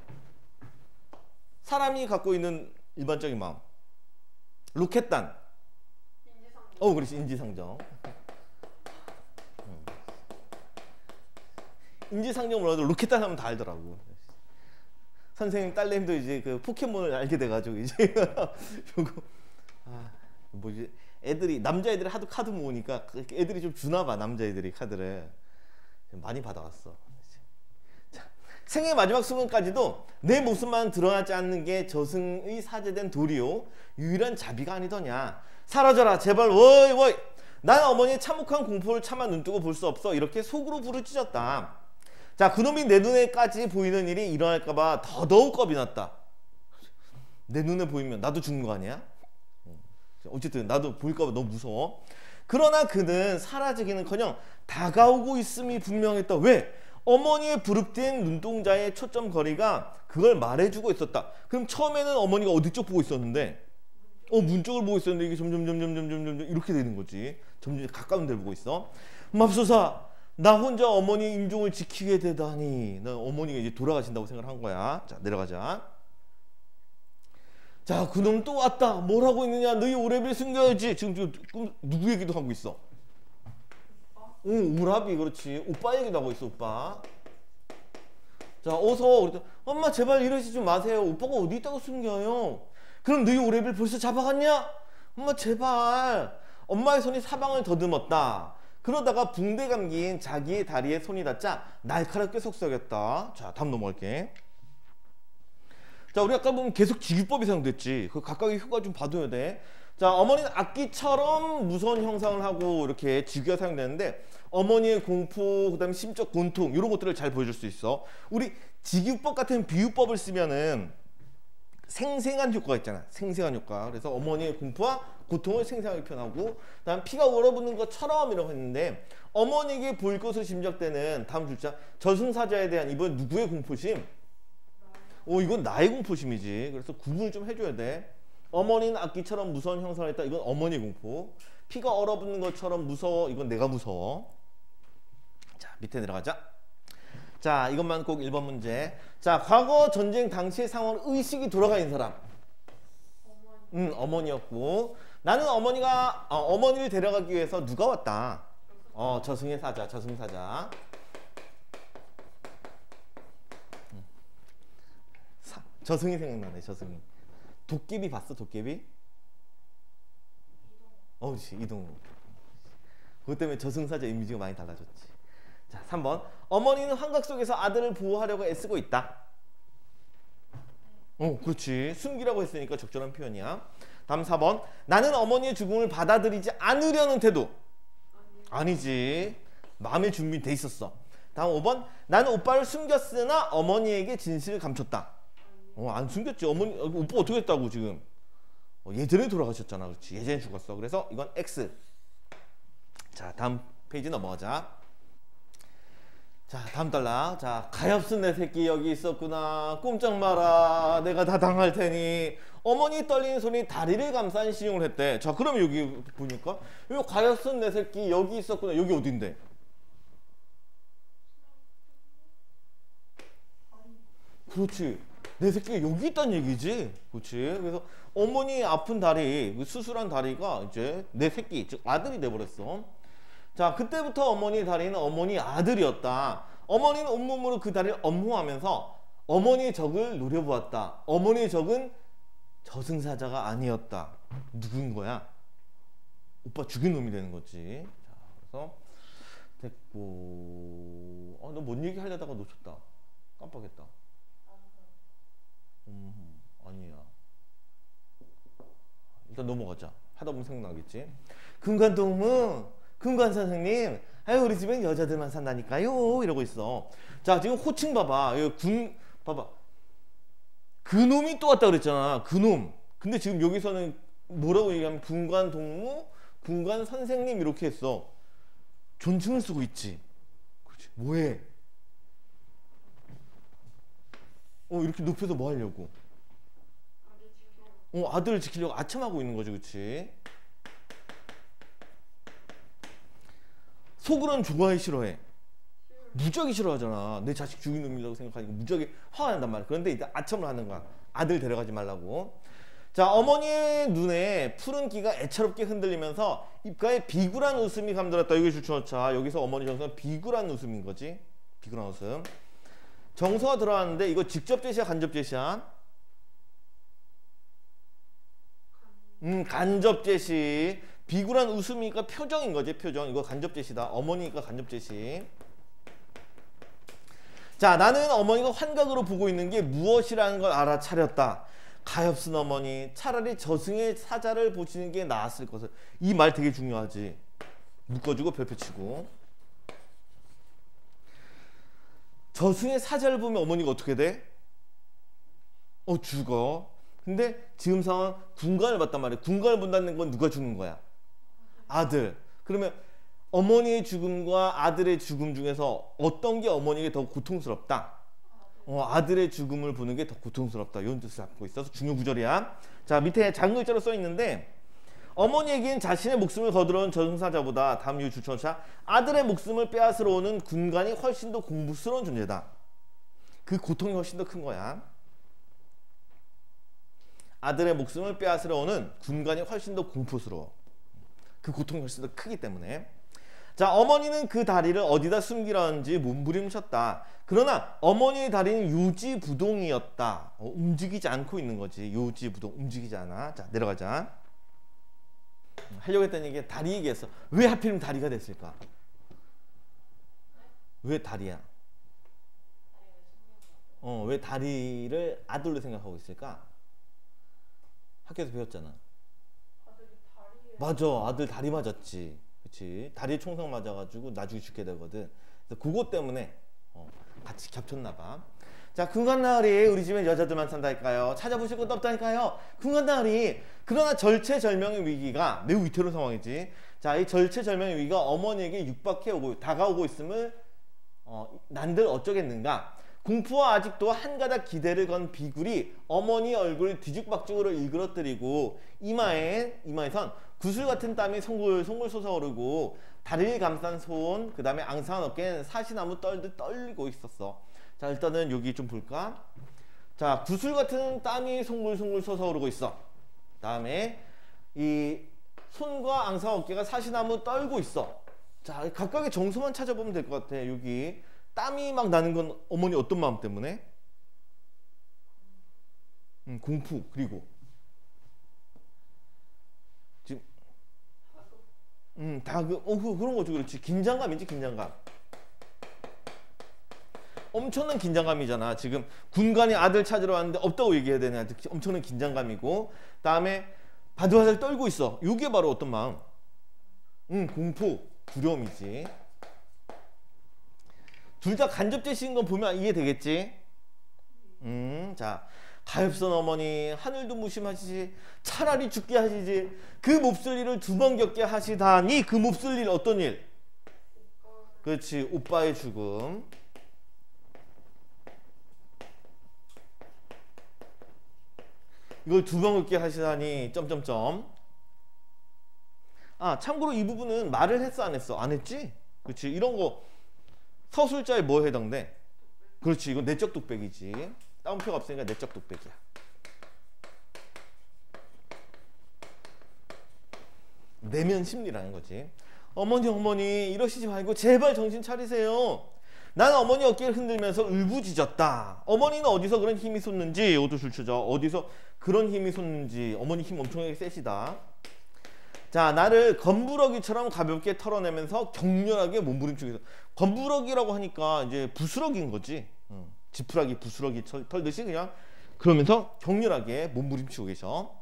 사람이 갖고 있는 일반적인 마음. 로켓단. 인지상정. 그렇지. 인지상정. 인지상정 뭐라도 로켓단 하면 다 알더라고. 선생님 딸내미도 이제 그 포켓몬을 알게 돼가지고 이제 요거 뭐지 애들이 남자애들이 하도 카드 모으니까 애들이 좀 주나봐. 남자애들이 카드를 많이 받아왔어. 자, 생애 마지막 순간까지도 내 모습만 드러나지 않는 게 저승의 사제된 도리요 유일한 자비가 아니더냐. 사라져라 제발 워이 워이. 난 어머니의 참혹한 공포를 차마 눈뜨고 볼 수 없어. 이렇게 속으로 부르짖었다. 자, 그놈이 내 눈에까지 보이는 일이 일어날까봐 더더욱 겁이 났다. 내 눈에 보이면 나도 죽는 거 아니야? 어쨌든 나도 보일까봐 너무 무서워. 그러나 그는 사라지기는커녕 다가오고 있음이 분명했다. 왜? 어머니의 부릅뜬 눈동자의 초점 거리가 그걸 말해주고 있었다. 그럼 처음에는 어머니가 어디 쪽 보고 있었는데 문 쪽을 보고 있었는데 이게 점점 이렇게 되는 거지. 점점 가까운 데를 보고 있어. 맙소사 나 혼자 어머니 임종을 지키게 되다니. 나 어머니가 이제 돌아가신다고 생각을 한 거야. 자 내려가자. 자 그놈 또 왔다. 뭘 하고 있느냐. 너희 오래비를 숨겨야지. 지금 누구 얘기도 하고 있어? 오라비. 그렇지. 오빠 얘기도 하고 있어. 오빠. 자 어서. 엄마 제발 이러지 좀 마세요. 오빠가 어디 있다고 숨겨요. 그럼 너희 오래비를 벌써 잡아갔냐? 엄마 제발. 엄마의 손이 사방을 더듬었다. 그러다가 붕대 감긴 자기의 다리에 손이 닿자 날카롭게 속삭였다. 자 다음 넘어갈게. 자 우리 아까 보면 계속 직유법이 사용됐지. 그 각각의 효과 좀 봐둬야 돼. 자 어머니는 악기처럼 무서운 형상을 하고 이렇게 직유가 사용되는데 어머니의 공포 그다음에 심적 고통 이런 것들을 잘 보여줄 수 있어. 우리 직유법 같은 비유법을 쓰면은 생생한 효과가 있잖아. 생생한 효과. 그래서 어머니의 공포와 고통을 생생하게 표현하고 다음 피가 얼어붙는 것처럼 이라고 했는데 어머니에게 보일 것으로 짐작되는 다음 줄자 저승사자에 대한 이번 누구의 공포심? 이건 나의 공포심이지. 그래서 구분을 좀 해줘야 돼. 어머니는 악기처럼 무서운 형상을 했다. 이건 어머니의 공포. 피가 얼어붙는 것처럼 무서워. 이건 내가 무서워. 자 밑에 내려가자. 자 이것만 꼭 1번 문제. 자 과거 전쟁 당시의 상황 의식이 돌아가 있는 사람. 어머니였고 나는 어머니를 데려가기 위해서 누가 왔다. 저승의 사자. 저승사자. 저승이 생각나네. 저승이. 도깨비 봤어? 도깨비? 그렇지. 이동우. 그것 때문에 저승사자 이미지가 많이 달라졌지. 자 3번. 어머니는 환각 속에서 아들을 보호하려고 애쓰고 있다. 그렇지. 숨기라고 했으니까 적절한 표현이야. 다음 4번. 나는 어머니의 죽음을 받아들이지 않으려는 태도. 아니지. 마음의 준비는 돼 있었어. 다음 5번. 나는 오빠를 숨겼으나 어머니에게 진실을 감췄다. 안 숨겼지. 어머니 오빠 어떻게 했다고 지금. 예전에 돌아가셨잖아. 그렇지. 예전에 죽었어. 그래서 이건 X. 자, 다음 페이지 넘어가자. 자, 다음 단락. 자, 가엾은 내 새끼 여기 있었구나. 꼼짝 마라. 내가 다 당할 테니. 어머니 떨리는 손이 다리를 감싼 시용을 했대. 자, 그럼 여기 보니까 요 가엾은 내 새끼 여기 있었구나. 여기 어딘데? 그렇지. 내 새끼가 여기 있다는 얘기지. 그렇지. 그래서 어머니 아픈 다리, 수술한 다리가 이제 내 새끼, 즉 아들이 돼버렸어. 자, 그때부터 어머니 다리는 어머니 아들이었다. 어머니는 온몸으로 그 다리를 엄호하면서 어머니의 적을 노려보았다. 어머니의 적은 저승사자가 아니었다. 누군 거야? 오빠 죽인 놈이 되는 거지. 자, 그래서 됐고. 너 뭔 얘기 하려다가 놓쳤다. 깜빡했다. 아니야. 일단 넘어가자. 하다 보면 생각나겠지. 금관동무, 금관 선생님, 아유 우리 집엔 여자들만 산다니까요. 이러고 있어. 자, 지금 호칭 봐봐. 여기 봐봐. 그놈이 또 왔다 그랬잖아. 그놈. 근데 지금 여기서는 뭐라고 얘기하면 금관동무, 금관 선생님 이렇게 했어. 존칭을 쓰고 있지. 그렇지. 뭐해? 이렇게 높여서 뭐 하려고? 아들을 지키려고 아첨하고 있는 거지. 그치? 속으로는 좋아해, 싫어해? 무지하게 싫어하잖아. 내 자식 죽인 놈이라고 생각하니까 무지하게 화가 난단 말이야. 그런데 이제 아첨을 하는 거야. 아들 데려가지 말라고. 자, 어머니의 눈에 푸른 기가 애처롭게 흔들리면서 입가에 비굴한 웃음이 감돌았다. 여기 줄쳐놓자. 여기서 어머니 정서는 비굴한 웃음인 거지. 비굴한 웃음. 정서가 들어왔는데 이거 직접 제시야, 간접 제시야? 간접 제시. 비굴한 웃음이니까 표정인 거지, 표정. 이거 간접 제시다. 어머니니까 간접 제시. 자, 나는 어머니가 환각으로 보고 있는 게 무엇이라는 걸 알아차렸다. 가엾은 어머니, 차라리 저승의 사자를 보시는 게 나았을 것을. 이 말 되게 중요하지. 묶어주고 별표 치고. 저승의 사자를 보면 어머니가 어떻게 돼? 죽어. 근데 지금 상황 군간을 봤단 말이야. 군간을 본다는 건 누가 죽는 거야? 아들. 그러면 어머니의 죽음과 아들의 죽음 중에서 어떤 게 어머니에게 더 고통스럽다? 아들의 죽음을 보는 게 더 고통스럽다. 이런 뜻을 갖고 있어서 중요 구절이야. 자, 밑에 작은 글자로 써 있는데 어머니에겐 자신의 목숨을 거두러온 저승사자보다 다음 이유 주천사 아들의 목숨을 빼앗으러 오는 군간이 훨씬 더 공부스러운 존재다. 그 고통이 훨씬 더 큰 거야. 아들의 목숨을 빼앗으러 오는 군간이 훨씬 더 공포스러워. 그 고통이 훨씬 더 크기 때문에. 자, 어머니는 그 다리를 어디다 숨기려는지 몸부림쳤다. 그러나 어머니의 다리는 요지부동이었다. 움직이지 않고 있는 거지. 요지부동. 움직이지 않아. 자, 내려가자. 하려고 했던 얘기가 다리 얘기했어. 왜 하필이면 다리가 됐을까? 왜 다리야? 왜 다리를 아들로 생각하고 있을까? 학교에서 배웠잖아. 맞아. 아들 다리 맞았지. 그치? 다리 총성 맞아가지고 나중에 죽게 되거든. 그래서 그것 때문에 같이 겹쳤나 봐. 자, 금관나으리 우리 집에 여자들만 산다니까요. 찾아보실 것도 없다니까요. 금관나으리. 그러나 절체절명의 위기가 매우 위태로운 상황이지. 자, 이 절체절명의 위기가 어머니에게 육박해 오고 다가오고 있음을 난들 어쩌겠는가. 공포와 아직도 한가닥 기대를 건 비굴이 어머니 얼굴 뒤죽박죽으로 일그러뜨리고 이마에선 구슬 같은 땀이 송글송글 솟아오르고 다리를 감싼 손, 그 다음에 앙상한 어깨는 사시나무 떨듯 떨리고 있었어. 자, 일단은 여기 좀 볼까? 자, 구슬 같은 땀이 송글송글 솟아오르고 있어. 다음에 이 손과 앙상한 어깨가 사시나무 떨고 있어. 자, 각각의 정서만 찾아보면 될 것 같아. 여기 땀이 막 나는 건 어머니 어떤 마음 때문에? 공포. 그리고 지금 그런 거죠. 그렇지. 긴장감이지, 긴장감. 엄청난 긴장감이잖아. 지금 군관이 아들 찾으러 왔는데 없다고 얘기해야 되냐. 엄청난 긴장감이고, 다음에 바들바들 떨고 있어. 이게 바로 어떤 마음? 공포, 두려움이지. 둘 다 간접 제시인 건 보면 이해되겠지? 자, 가엾은 어머니 하늘도 무심하시지 차라리 죽게 하시지 그 몹쓸 일을 두 번 겪게 하시다니 그 몹쓸 일 어떤 일? 그렇지 오빠의 죽음. 이걸 두 번 겪게 하시다니 점점점. 아 참고로 이 부분은 말을 했어 안 했어? 안 했지? 그렇지 이런 거 서술자에 뭐에 해당돼? 그렇지 이건 내적 독백이지. 따옴표가 없으니까 내적 독백이야. 내면 심리라는 거지. 어머니 어머니 이러시지 말고 제발 정신 차리세요. 난 어머니 어깨를 흔들면서 울부짖었다. 어머니는 어디서 그런 힘이 솟는지 이것도 줄쳐져. 어디서 그런 힘이 솟는지. 어머니 힘 엄청나게 세시다. 자 나를 건부러기처럼 가볍게 털어내면서 격렬하게 몸부림치고 있어. 건부러기라고 하니까 이제 부스러기인 거지. 지푸라기 부스러기 털듯이 그냥 그러면서 격렬하게 몸부림치고 계셔.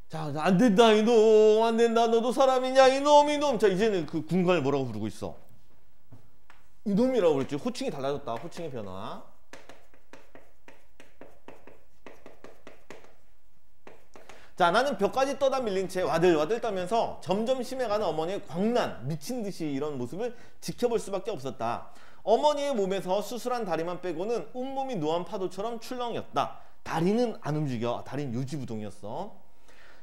자 안 된다 이놈 안 된다 너도 사람이냐 이놈 이놈. 자 이제는 그 군관을 뭐라고 부르고 있어? 이놈이라고 그랬지. 호칭이 달라졌다. 호칭의 변화. 자 나는 벽까지 떠다 밀린 채 와들와들 떠면서 점점 심해가는 어머니의 광란 미친 듯이 이런 모습을 지켜볼 수밖에 없었다. 어머니의 몸에서 수술한 다리만 빼고는 온몸이 노안 파도처럼 출렁였다. 다리는 안 움직여. 다리는 요지부동이었어.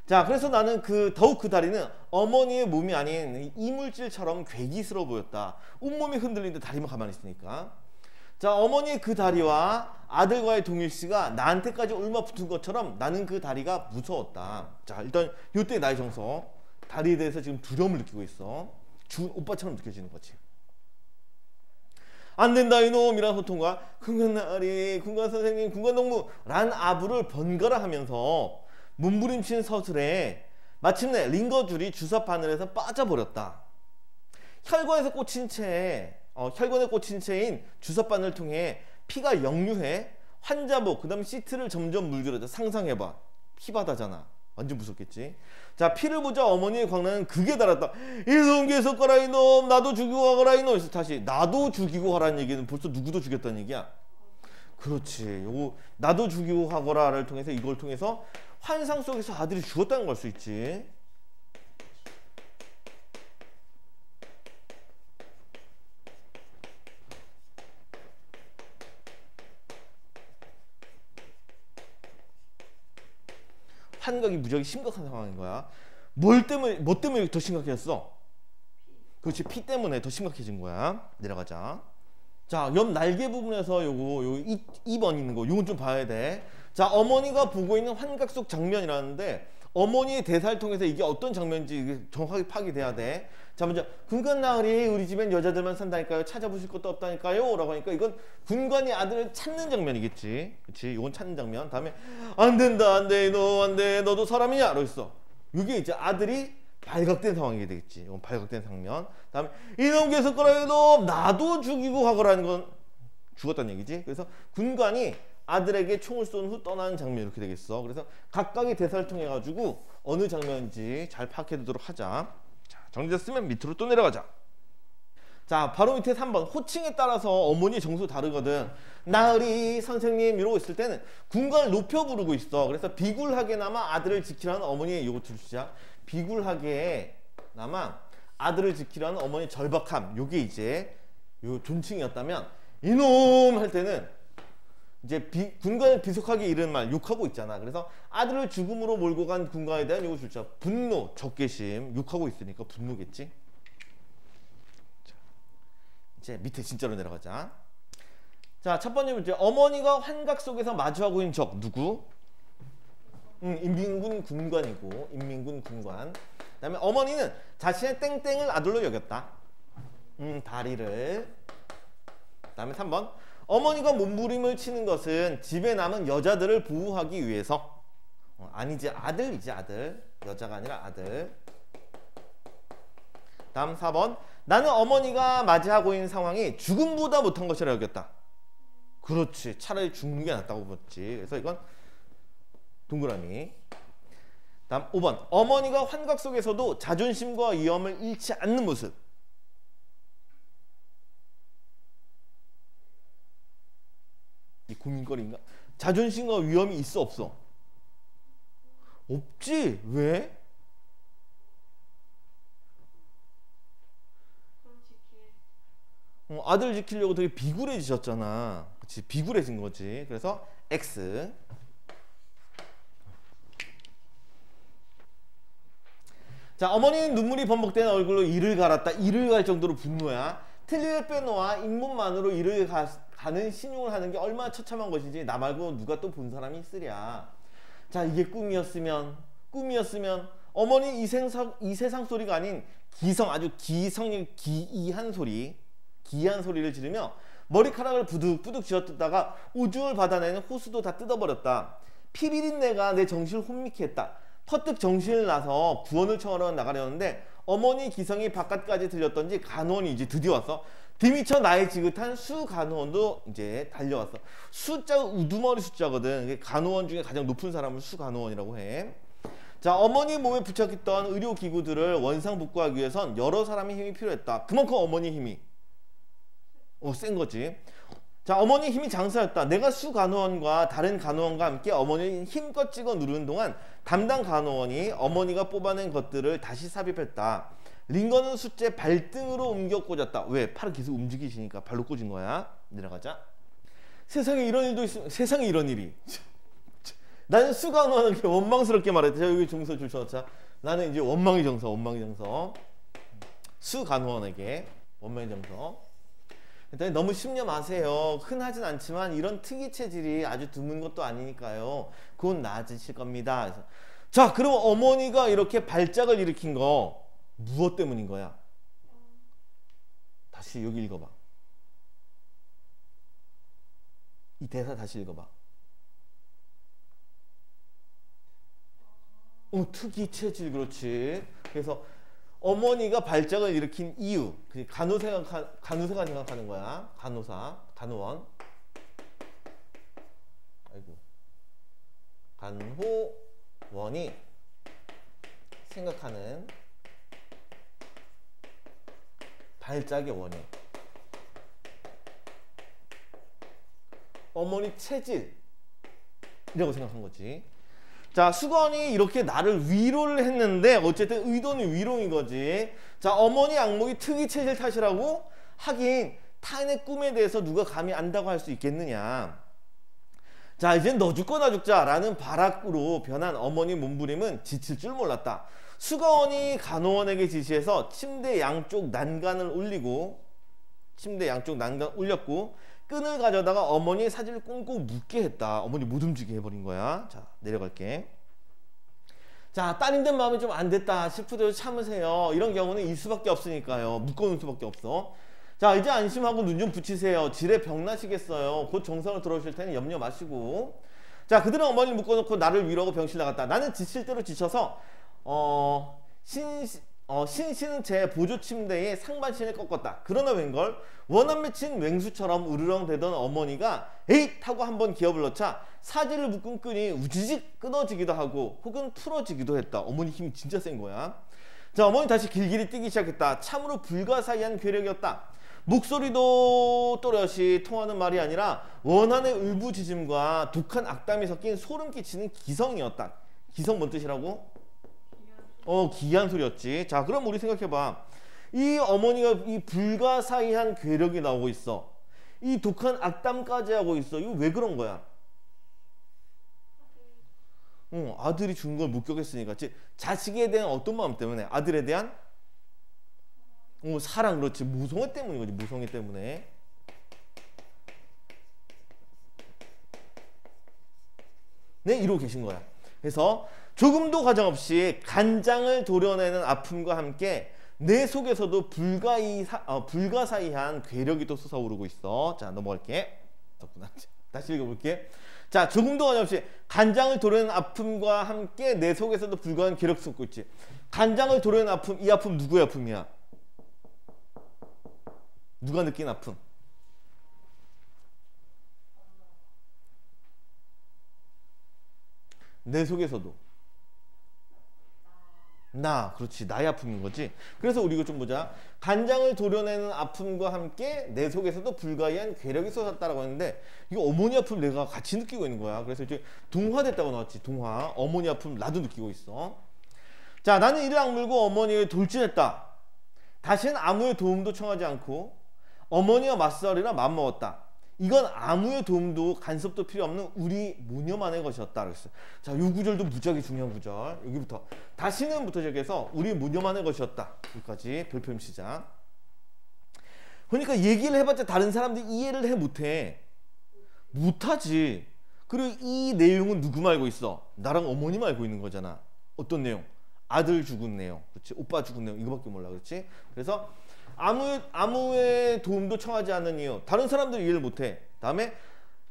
자 그래서 나는 더욱 그 다리는 어머니의 몸이 아닌 이물질처럼 괴기스러워 보였다. 온몸이 흔들리는데 다리만 가만히 있으니까. 자 어머니의 그 다리와 아들과의 동일시가 나한테까지 옮아붙은 것처럼 나는 그 다리가 무서웠다. 자 일단 이때 나의 정서. 다리에 대해서 지금 두려움을 느끼고 있어. 죽은 오빠처럼 느껴지는 거지. 안 된다 이놈이란 소통과 군관나으리 군관선생님 군관동무 란 아부를 번갈아 하면서 몸부림친 서술에 마침내 링거줄이 주사 바늘에서 빠져버렸다. 혈관에 꽂힌 채인 주사 바늘을 통해 피가 역류해 환자복 그다음 시트를 점점 물들여져. 상상해봐. 피바다잖아. 완전 무섭겠지. 자 피를 보자 어머니의 광란은 극에 달았다. 이놈 계속 가라 이놈 나도 죽이고 가라 이놈. 그래서 다시 나도 죽이고 가라는 얘기는 벌써 누구도 죽였다는 얘기야. 그렇지. 요거 나도 죽이고 가거라를 통해서 이걸 통해서 환상 속에서 아들이 죽었다는 걸 수 있지. 환각이 무지하게 심각한 상황인 거야. 뭐 때문에 더 심각해졌어? 그렇지 피 때문에 더 심각해진 거야. 내려가자. 자, 옆 날개 부분에서 요 2번 있는 거 요건 좀 봐야 돼. 자, 어머니가 보고 있는 환각 속 장면이라는데 어머니의 대사를 통해서 이게 어떤 장면인지 정확하게 파악돼야 돼. 자, 먼저 군관나으리 우리 집엔 여자들만 산다니까요. 찾아보실 것도 없다니까요. 라고 하니까 이건 군관이 아들을 찾는 장면이겠지. 그렇지? 이건 찾는 장면. 다음에 안 된다 안 돼 너 안 돼 너도 사람이냐? 라고 했어. 이게 이제 아들이 발각된 상황이 되겠지. 이건 발각된 장면. 다음에 이놈 계속 거라 이놈 나도 죽이고 가거라는 건 죽었다는 얘기지. 그래서 군관이 아들에게 총을 쏜 후 떠나는 장면 이렇게 되겠어. 그래서 각각의 대사를 통해 가지고 어느 장면인지 잘 파악해 두도록 하자. 자, 정리됐으면 밑으로 또 내려가자. 자, 바로 밑에 3번 호칭에 따라서 어머니의 정수가 다르거든. 나으리 선생님 이러고 있을 때는 군관을 높여 부르고 있어. 그래서 비굴하게나마 아들을 지키라는 어머니의 요거 들으시자. 비굴하게나마 아들을 지키라는 어머니의 절박함. 요게 이제 요 존칭이었다면 이놈 할 때는 이제 군관을 비속하게 이른 말 욕하고 있잖아. 그래서 아들을 죽음으로 몰고 간 군관에 대한 요거 줄자. 분노, 적개심. 욕하고 있으니까 분노겠지. 자, 이제 밑에 진짜로 내려가자. 자, 첫 번째 문제. 어머니가 환각 속에서 마주하고 있는 적 누구? 인민군 군관이고 인민군 군관. 그다음에 어머니는 자신의 땡땡을 아들로 여겼다. 다리를. 그다음에 3번. 어머니가 몸부림을 치는 것은 집에 남은 여자들을 보호하기 위해서. 아니지 아들이지 아들. 여자가 아니라 아들. 다음 4번. 나는 어머니가 맞이하고 있는 상황이 죽음보다 못한 것이라 여겼다. 그렇지. 차라리 죽는 게 낫다고 봤지. 그래서 이건 동그라미. 다음 5번. 어머니가 환각 속에서도 자존심과 위험을 잃지 않는 모습. 이 고민거리인가? 자존심과 위험이 있어 없어? 없지. 왜? 아들 지키려고 되게 비굴해지셨잖아. 그치? 비굴해진 거지. 그래서 X. 자, 어머니는 눈물이 범벅된 얼굴로 이를 갈았다. 이를 갈 정도로 분노야. 틀니를 빼놓아 잇몸만으로 이를 가는 신용을 하는 게 얼마나 처참한 것인지 나 말고 누가 또 본 사람이 있으랴. 자, 이게 꿈이었으면 어머니 이 세상 소리가 아닌 기성, 아주 기이한 소리를 지르며 머리카락을 부득부득 쥐어뜯다가 오줌을 받아내는 호수도 다 뜯어버렸다. 피비린내가 내 정신을 혼미케 했다. 퍼뜩 정신을 나서 구원을 청하러 나가려는데 어머니 기성이 바깥까지 들렸던지 간호원이 이제 드디어 왔어. 뒤미쳐 나의 지긋한 수 간호원도 이제 달려왔어. 숫자가 우두머리 숫자거든. 간호원 중에 가장 높은 사람을 수 간호원이라고 해. 자, 어머니 몸에 부착했던 의료기구들을 원상복구하기 위해선 여러 사람의 힘이 필요했다. 그만큼 어머니 힘이 센 거지. 자, 어머니 힘이 장사였다. 내가 수 간호원과 다른 간호원과 함께 어머니를 힘껏 찍어 누르는 동안 담당 간호원이 어머니가 뽑아낸 것들을 다시 삽입했다. 링거는 숫제 발등으로 옮겨 꽂았다. 왜? 팔을 계속 움직이시니까 발로 꽂은 거야. 내려가자. 세상에 이런 일도 있으면, 세상에 이런 일이. 나는 수 간호원은 이렇게 원망스럽게 말했다. 자, 여기 정서 줄 쳐놓자. 나는 이제 원망의 정서. 수 간호원에게 원망의 정서. 일단 너무 심려 마세요. 흔하진 않지만 이런 특이 체질이 아주 드문 것도 아니니까요. 곧 나아지실 겁니다. 그래서, 자, 그럼 어머니가 이렇게 발작을 일으킨 거 무엇 때문인 거야? 다시 여기 읽어봐. 이 대사 다시 읽어봐. 특이 체질. 그렇지. 그래서 어머니가 발작을 일으킨 이유, 간호사가 생각하는 거야. 간호원. 아이고. 간호원이 생각하는 발작의 원인. 어머니 체질이라고 생각한 거지. 자, 수건이 이렇게 나를 위로를 했는데 어쨌든 의도는 위로인 거지. 자, 어머니 악몽이 특이 체질 탓이라고? 하긴 타인의 꿈에 대해서 누가 감히 안다고 할 수 있겠느냐. 자, 이젠 너 죽고 나 죽자라는 발악으로 변한 어머니 몸부림은 지칠 줄 몰랐다. 수건이 간호원에게 지시해서 침대 양쪽 난간을 올렸고 끈을 가져다가 어머니의 사지를 꽁꽁 묶게 했다. 어머니 못 움직이게 해버린 거야. 자, 내려갈게. 자, 따님들 마음이 좀 안 됐다 싶으셔도 참으세요. 이런 경우는 일 수밖에 없으니까요. 묶어놓을 수밖에 없어. 자, 이제 안심하고 눈 좀 붙이세요. 질에 병나시겠어요. 곧 정상으로 들어오실 테니 염려 마시고. 자, 그들은 어머니를 묶어놓고 나를 위로하고 병실 나갔다. 나는 지칠 대로 지쳐서 신신은 제 보조 침대에 상반신을 꺾었다. 그러나 웬걸 원한 맺힌 맹수처럼 으르렁대던 어머니가 에잇 하고 한번 기업을 넣자 사지를 묶은 끈이 우지직 끊어지기도 하고 혹은 풀어지기도 했다. 어머니 힘이 진짜 센 거야. 자, 어머니 다시 길길이 뛰기 시작했다. 참으로 불가사의한 괴력이었다. 목소리도 또렷이 통하는 말이 아니라 원한의 울부짖음과 독한 악담이 섞인 소름 끼치는 기성이었다. 기성 뭔 뜻이라고? 기이한 소리였지. 자, 그럼 우리 생각해봐. 이 어머니가 이 불가사의한 괴력이 나오고 있어. 이 독한 악담까지 하고 있어. 이거 왜 그런 거야? 아들이 죽은 걸 목격했으니까. 즉 자식에 대한 어떤 마음 때문에? 아들에 대한 사랑. 그렇지. 모성애 때문인 거지. 모성애 때문에. 네, 이러고 계신 거야. 그래서 조금도 가정없이 간장을 도려내는 아픔과 함께 내 속에서도 불가사의한 괴력이 또 솟아오르고 있어. 자, 넘어갈게. 다시 읽어볼게. 자, 조금도 가정없이 간장을 도려내는 아픔과 함께 내 속에서도 불가한 괴력이 솟고 있지. 간장을 도려내는 아픔, 이 아픔 누구의 아픔이야? 누가 느낀 아픔? 내 속에서도. 그렇지. 나의 아픔인 거지. 그래서 우리 이거 좀 보자. 간장을 도려내는 아픔과 함께 내 속에서도 불가이한 괴력이 쏟았다라고 했는데 이거 어머니 아픔 내가 같이 느끼고 있는 거야. 그래서 이제 동화됐다고 나왔지. 동화. 어머니 아픔 나도 느끼고 있어. 자, 나는 이를 악물고 어머니를 돌진했다. 다시는 아무의 도움도 청하지 않고 어머니와 맞서리라 맘먹었다. 이건 아무의 도움도 간섭도 필요 없는 우리 모녀만의 것이었다 그랬어요. 자, 이 구절도 무지하게 중요한 구절. 여기부터 다시는부터 시작해서 우리 모녀만의 것이었다. 여기까지 별표임 시작. 그러니까 얘기를 해봤자 다른 사람들이 이해를 못하지. 그리고 이 내용은 누구 말고 있어? 나랑 어머님 알고 있는 거잖아. 어떤 내용? 아들 죽은 내용, 그렇지? 오빠 죽은 내용 이거밖에 몰라, 그렇지? 그래서 아무의 도움도 청하지 않는 이유. 다른 사람들 이해를 못해. 다음에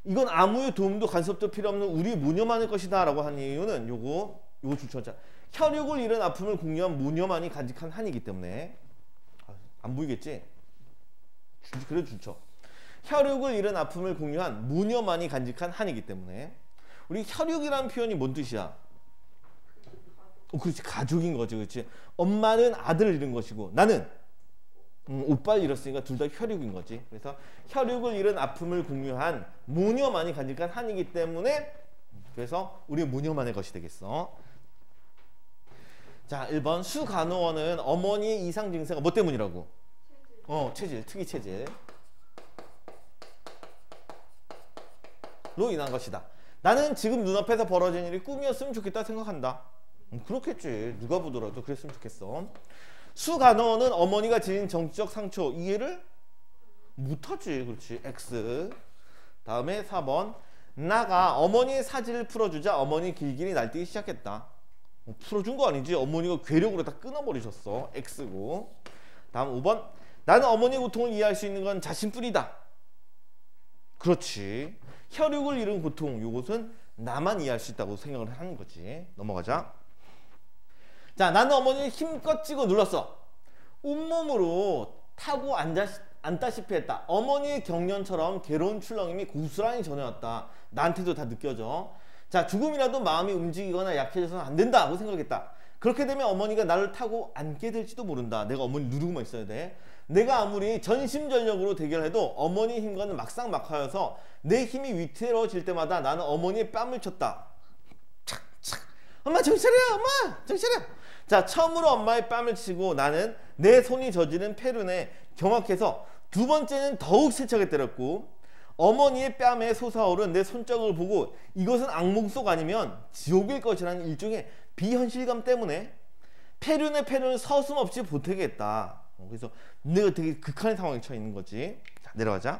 이건 아무의 도움도 간섭도 필요 없는 우리 모녀만의 것이다라고 한 이유는 요거 줄쳐자. 혈육을 잃은 아픔을 공유한 모녀만이 간직한 한이기 때문에. 안 보이겠지? 그래도 줄쳐. 혈육을 잃은 아픔을 공유한 모녀만이 간직한 한이기 때문에. 우리 혈육이라는 표현이 뭔 뜻이야? 그렇지. 가족인 거지. 그렇지. 엄마는 아들을 잃은 것이고 나는 오빠를 잃었으니까 둘 다 혈육인 거지. 그래서 혈육을 잃은 아픔을 공유한 모녀만이 간직한 한이기 때문에 그래서 우리 모녀만의 것이 되겠어. 자, 1번 수간호원은 어머니의 이상 증세가 뭐 때문이라고? 체질, 특이 체질로 인한 것이다. 나는 지금 눈앞에서 벌어진 일이 꿈이었으면 좋겠다 생각한다. 그렇겠지. 누가 보더라도 그랬으면 좋겠어. 수간호원은 어머니가 지닌 정치적 상처 이해를 못하지. 그렇지. X. 다음에 4번 나가 어머니의 사지를 풀어주자 어머니 길길이 날뛰기 시작했다. 풀어준 거 아니지. 어머니가 괴력으로 다 끊어버리셨어. X고. 다음 5번 나는 어머니의 고통을 이해할 수 있는 건 자신뿐이다. 그렇지. 혈육을 잃은 고통 요것은 나만 이해할 수 있다고 생각을 하는 거지. 넘어가자. 자, 나는 어머니를 힘껏 찍어 눌렀어. 온몸으로 타고 앉다시피 했다. 어머니의 경련처럼 괴로운 출렁임이 고스란히 전해왔다. 나한테도 다 느껴져. 자, 조금이라도 마음이 움직이거나 약해져서는 안 된다고 생각했다. 그렇게 되면 어머니가 나를 타고 앉게 될지도 모른다. 내가 어머니 누르고만 있어야 돼. 내가 아무리 전심전력으로 대결해도 어머니 힘과는 막상막하여서 내 힘이 위태로워질 때마다 나는 어머니의 뺨을 쳤다. 착착. 엄마 정신 차려. 엄마 정신 차려. 자, 처음으로 엄마의 뺨을 치고 나는 내 손이 저지른 폐륜에 경악해서 두 번째는 더욱 세차게 때렸고 어머니의 뺨에 솟아오른 내 손짝을 보고 이것은 악몽 속 아니면 지옥일 것이라는 일종의 비현실감 때문에 폐륜을 서슴없이 보태겠다. 그래서 내가 되게 극한의 상황에 처해 있는 거지. 자, 내려가자.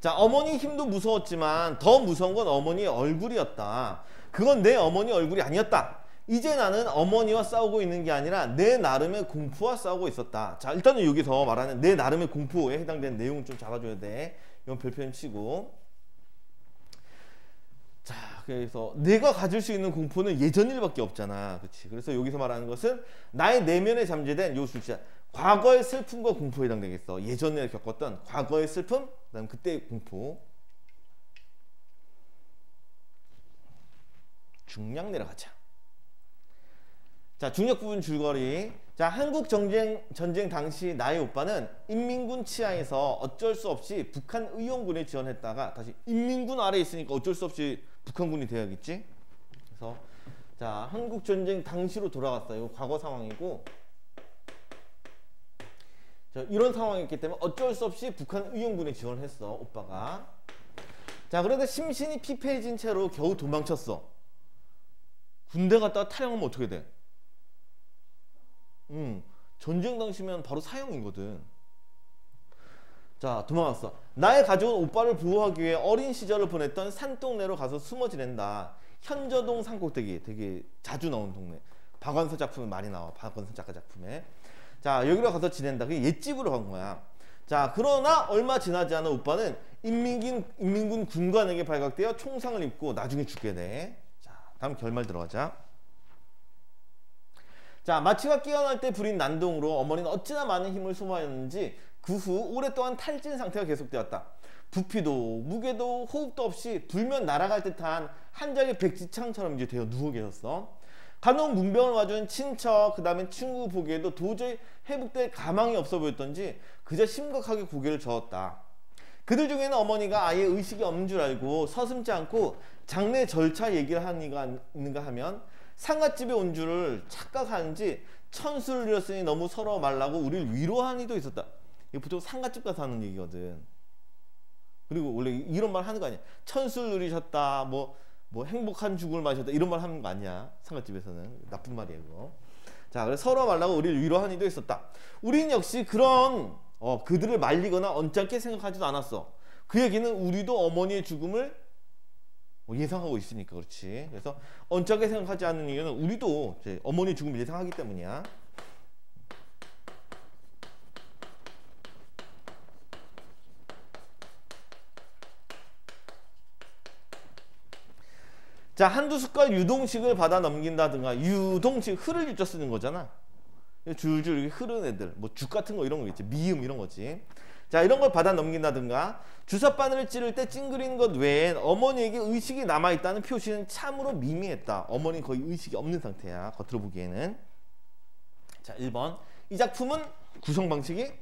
자, 어머니 힘도 무서웠지만 더 무서운 건 어머니의 얼굴이었다. 그건 내 어머니 얼굴이 아니었다. 이제 나는 어머니와 싸우고 있는 게 아니라 내 나름의 공포와 싸우고 있었다. 자, 일단은 여기서 말하는 내 나름의 공포에 해당되는 내용을 좀 잡아줘야 돼. 이건 별표임 치고. 자, 그래서 내가 가질 수 있는 공포는 예전 일밖에 없잖아. 그렇지? 그래서 여기서 말하는 것은 나의 내면에 잠재된 요 술자. 과거의 슬픔과 공포에 해당되겠어. 예전에 겪었던 과거의 슬픔, 그다음 그때의 공포. 중량 내려가자. 자, 중력 부분 줄거리. 자, 한국 전쟁 당시 나의 오빠는 인민군 치하에서 어쩔 수 없이 북한 의용군에 지원했다가 다시 인민군 아래에 있으니까 어쩔 수 없이 북한군이 되어야겠지. 그래서 자, 한국 전쟁 당시로 돌아갔어요. 과거 상황이고. 자, 이런 상황이었기 때문에 어쩔 수 없이 북한 의용군에 지원을 했어, 오빠가. 자, 그런데 심신이 피폐해진 채로 겨우 도망쳤어. 군대 갔다가 탈영하면 어떻게 돼? 전쟁 당시면 바로 사형이거든. 자, 도망갔어. 나의 가족은 오빠를 보호하기 위해 어린 시절을 보냈던 산동네로 가서 숨어 지낸다. 현저동 산꼭대기, 되게 자주 나온 동네. 박완서 작품에 많이 나와. 박완서 작가 작품에. 자, 여기로 가서 지낸다. 그게 옛집으로 간 거야. 자, 그러나 얼마 지나지 않아 오빠는 인민군 군관에게 발각되어 총상을 입고 나중에 죽게 돼. 자, 다음 결말 들어가자. 자, 마취가 깨어날 때 부린 난동으로 어머니는 어찌나 많은 힘을 소모하였는지 그 후 오랫동안 탈진 상태가 계속되었다. 부피도 무게도 호흡도 없이 불면 날아갈 듯한 한 장의 백지창처럼 이제 되어 누워 계셨어. 간혹 문병을 와준 친척 그 다음에 친구 보기에도 도저히 회복될 가망이 없어 보였던지 그저 심각하게 고개를 저었다. 그들 중에는 어머니가 아예 의식이 없는 줄 알고 서슴지 않고 장례 절차 얘기를 하는 이가 있는가 하면 상갓집에 온 줄을 착각하는지 천수를 잃었으니 너무 서러워 말라고 우리를 위로하는 이도 있었다. 이거 보통 상갓집 가서 하는 얘기거든. 그리고 원래 이런 말 하는 거 아니야. 천수를 누리셨다, 뭐 행복한 죽음을 마셨다 이런 말 하는 거 아니야. 상갓집에서는 나쁜 말이야 이거. 자, 그래서 서러워 말라고 우리를 위로하는 이도 있었다. 우리는 역시 그런 그들을 말리거나 언짢게 생각하지도 않았어. 그 얘기는 우리도 어머니의 죽음을 예상하고 있으니까 그렇지. 그래서 언짢게 생각하지 않는 이유는 우리도 이제 어머니의 죽음을 예상하기 때문이야. 자, 한두 숟갈 유동식을 받아 넘긴다든가. 유동식, 흐를 유자 쓰는 거잖아. 줄줄 이렇게 흐르는 애들, 뭐 죽 같은 거 이런 거 있지, 미음 이런 거지. 자, 이런 걸 받아 넘긴다든가 주삿바늘을 찌를 때 찡그리는 것 외엔 어머니에게 의식이 남아있다는 표시는 참으로 미미했다. 어머니는 거의 의식이 없는 상태야, 겉으로 보기에는. 자, 1번 이 작품은 구성 방식이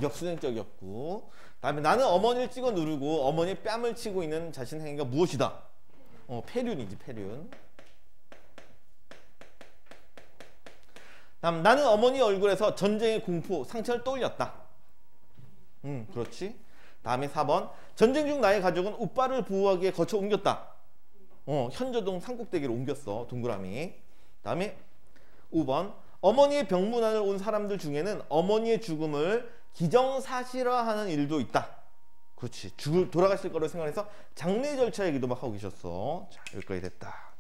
역수행적이었고, 다음에 나는 어머니를 찍어 누르고 어머니의 뺨을 치고 있는 자신 행위가 무엇이다? 폐륜이지, 폐륜. 다음, 나는 어머니 얼굴에서 전쟁의 공포, 상처를 떠올렸다. 그렇지. 다음에 4번 전쟁 중 나의 가족은 오빠를 보호하기에 거쳐 옮겼다. 현저동 산꼭대기로 옮겼어, 동그라미. 다음에 5번 어머니의 병문안을 온 사람들 중에는 어머니의 죽음을 기정사실화하는 일도 있다. 그렇지. 돌아가실 거라고 생각해서 장례 절차 얘기도 막 하고 계셨어. 자, 여기까지 됐다.